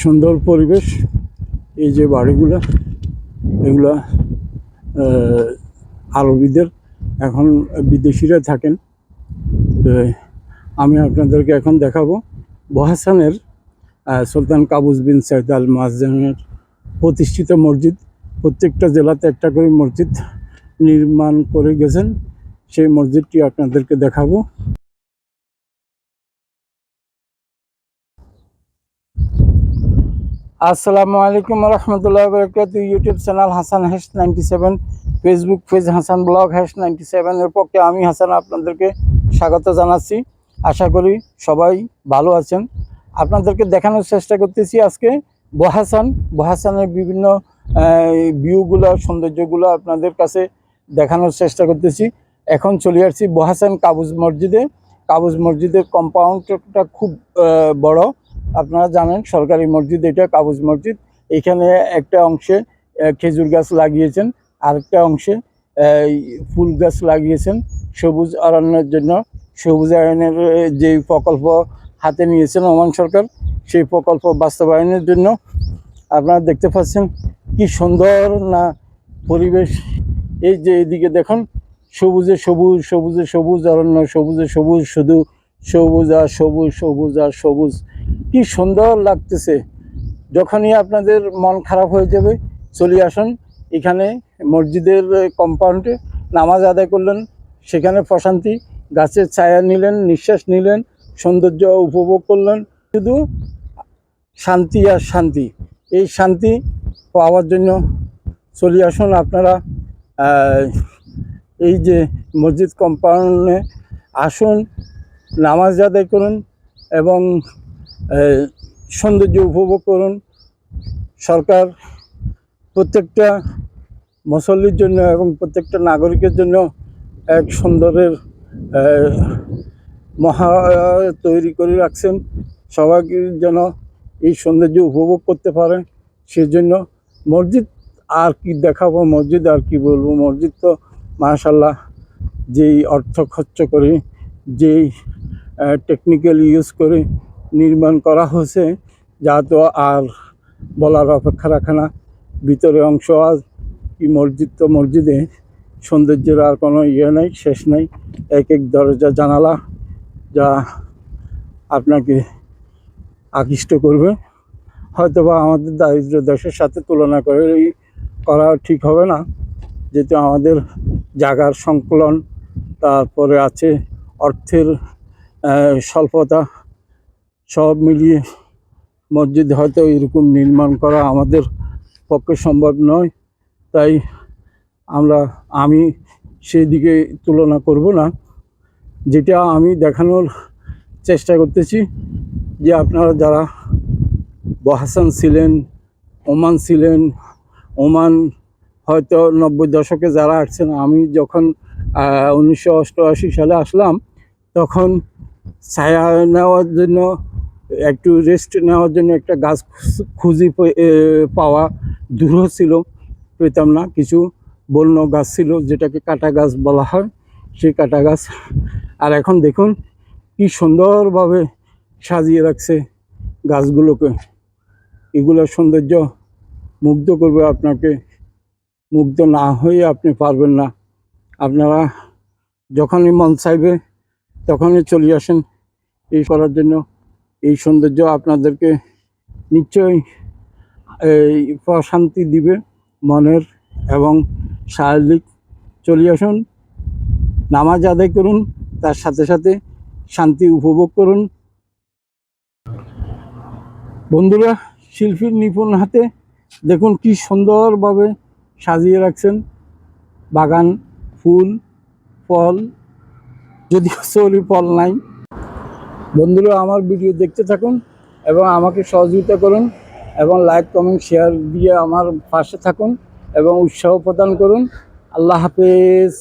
সুন্দর পরিবেশ। এই যে বাড়িগুলা, এগুলা আরবিদের, এখন বিদেশিরা থাকেন। তো আমি আপনাদেরকে এখন দেখাবো বহাসানের সুলতান কাবুস বিন সৈয়দ আল মুআজ্জমের প্রতিষ্ঠিত মসজিদ। প্রত্যেকটা জেলাতে একটা করে মসজিদ নির্মাণ করে গেছেন, সেই মসজিদটি আপনাদেরকে দেখাবো। আসসালামু আলাইকুম রহমতুল্লাহ বরকাতুহু। YouTube channel Hasan hash 97, Facebook page Hasan blog hash 97 এর পক্ষে আমি হাসান আপনাদেরকে স্বাগত জানাচ্ছি। আশা করি সবাই ভালো আছেন। আপনাদেরকে দেখানোর চেষ্টা করতেছি আজকে বহাসানের বিভিন্ন ভিউগুলো, সৌন্দর্যগুলো আপনাদের কাছে দেখানোর চেষ্টা করতেছি। এখন চলে আসছি বহাসান কাবুস মসজিদে। কাবুস মসজিদের কম্পাউন্ডটা খুব বড়। আপনারা জানেন সরকারি মসজিদ এটা, কাবুস মসজিদ। এখানে একটা অংশে খেজুর গাছ লাগিয়েছেন, আরেকটা অংশে ফুল গাছ লাগিয়েছেন সবুজ অরণ্যের জন্য। সবুজায়নের যে প্রকল্প হাতে নিয়েছেন ওমান সরকার, সেই প্রকল্প বাস্তবায়নের জন্য আপনারা দেখতে পাচ্ছেন কি সুন্দর না পরিবেশ। এই যে এদিকে দেখুন, সবুজে সবুজ, সবুজে সবুজ অরণ্য, সবুজে সবুজ, শুধু সবুজ আর সবুজ, সবুজ আর সবুজ। কি সুন্দর লাগতেছে। যখনই আপনাদের মন খারাপ হয়ে যাবে চলে আসুন এখানে মসজিদের কম্পাউন্ডে, নামাজ আদায় করলেন, সেখানে প্রশান্তি, গাছের ছায়া নিলেন, নিঃশ্বাস নিলেন, সৌন্দর্য উপভোগ করলেন। শুধু শান্তি আর শান্তি। এই শান্তি পাওয়ার জন্য চলে আসুন আপনারা এই যে মসজিদ কম্পাউন্ডে আসুন, নামাজ আদায় করুন এবং সৌন্দর্য উপভোগ করুন। সরকার প্রত্যেকটা মুসল্লির জন্য এবং প্রত্যেকটা নাগরিকের জন্য এক সুন্দরের মহা তৈরি করে রাখছেন, সবাইকে যেন এই সৌন্দর্য উপভোগ করতে পারেন। সেজন্য মসজিদ আর কি দেখাবো, মসজিদ আর কি বলবো। মসজিদ তো মাশাআল্লাহ, যেই অর্থ খরচ করে, যেই টেকনিক্যাল ইউজ করে নির্মাণ করা হয়েছে, যা তো আর বলার অপেক্ষা রাখে না। ভিতরে অংশ আর কি, মসজিদ তো মসজিদে, সৌন্দর্যের আর কোনো নেই, শেষ নেই। এক এক দরজা জানালা যা আপনাকে আকৃষ্ট করবে। হয়তোবা আমাদের দারিদ্র দেশের সাথে তুলনা করা ঠিক হবে না, যেহেতু আমাদের জায়গার সংকলন, তারপরে আছে অর্থের স্বল্পতা, সব মিলিয়ে মসজিদ হয়তো এরকম নির্মাণ করা আমাদের পক্ষে সম্ভব নয়। তাই আমি সেই দিকে তুলনা করব না। যেটা আমি দেখানোর চেষ্টা করতেছি যে আপনারা যারা বহাসান ছিলেন, ওমান ছিলেন, ওমান হয়তো 90 দশকে যারা আসছেন, আমি যখন 1988 সালে আসলাম, তখন ছায়া নেওয়ার জন্য, একটু রেস্ট নেওয়ার জন্য একটা গাছ খুঁজি পাওয়া দূর ছিল, পেতাম না। কিছু বন্য গাছ ছিল যেটাকে কাটা গাছ বলা হয়, সেই কাটা গাছ। আর এখন দেখুন কি সুন্দরভাবে সাজিয়ে রাখছে গাছগুলোকে। এগুলোর সৌন্দর্য মুগ্ধ করবে আপনাকে। মুগ্ধ না হয়ে আপনি পারবেন না। আপনারা যখনই মন চাইবে তখনই চলে আসেন এই করার জন্য। এই সৌন্দর্য আপনাদেরকে নিশ্চয়ই প্রশান্তি দিবে মনের এবং শারীরিক। চলে আসুন, নামাজ আদায় করুন, তার সাথে সাথে শান্তি উপভোগ করুন। বন্ধুরা, শিল্পীর নিপুণ হাতে দেখুন কি সুন্দরভাবে সাজিয়ে রাখছেন বাগান, ফুল, ফল, যদিও সরি ফল নাই। বন্ধুরা, আমার ভিডিও দেখতে থাকুন এবং আমাকে সহযোগিতা করুন এবং লাইক, কমেন্ট, শেয়ার দিয়ে আমার পাশে থাকুন এবং উৎসাহ প্রদান করুন। আল্লাহ হাফেজ।